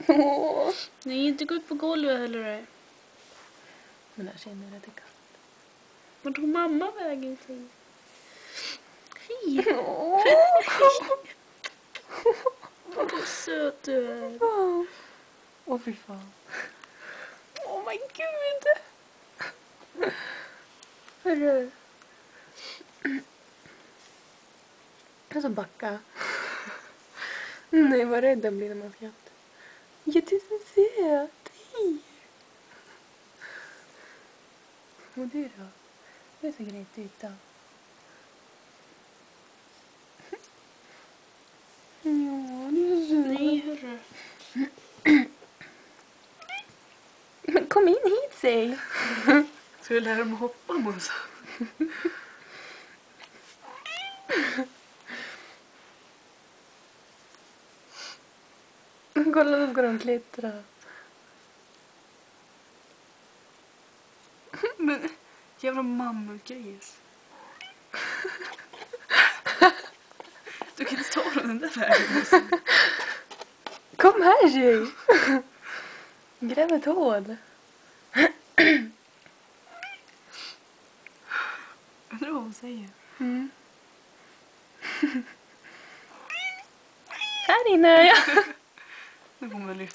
Åh. Nej, inte gå upp på golvet heller. Men jag känner att det är kallt. Vart tog mamma vägen till? Hej! Vad söt du är. Åh, fy fan. Åh, men gud. Hörru. Jag ska backa. Nej, vad rädd den blir när man skrattar. Ja, du är så söt. Hej. Och du då? Du är så grejt ut då. Ja, du är så söt. Nej, hörru. Men kom in hit, säg. Ska vi lära dem att hoppa, Måsa? Kolla, nu ska de klättra. Men jävla mammutgris. Du kan inte ta dem den där vägen. Kom här, tjej. Gräv ett hål. Undrar vad hon säger. Mm. Här inne är jag. Nu kommer jag lyfta.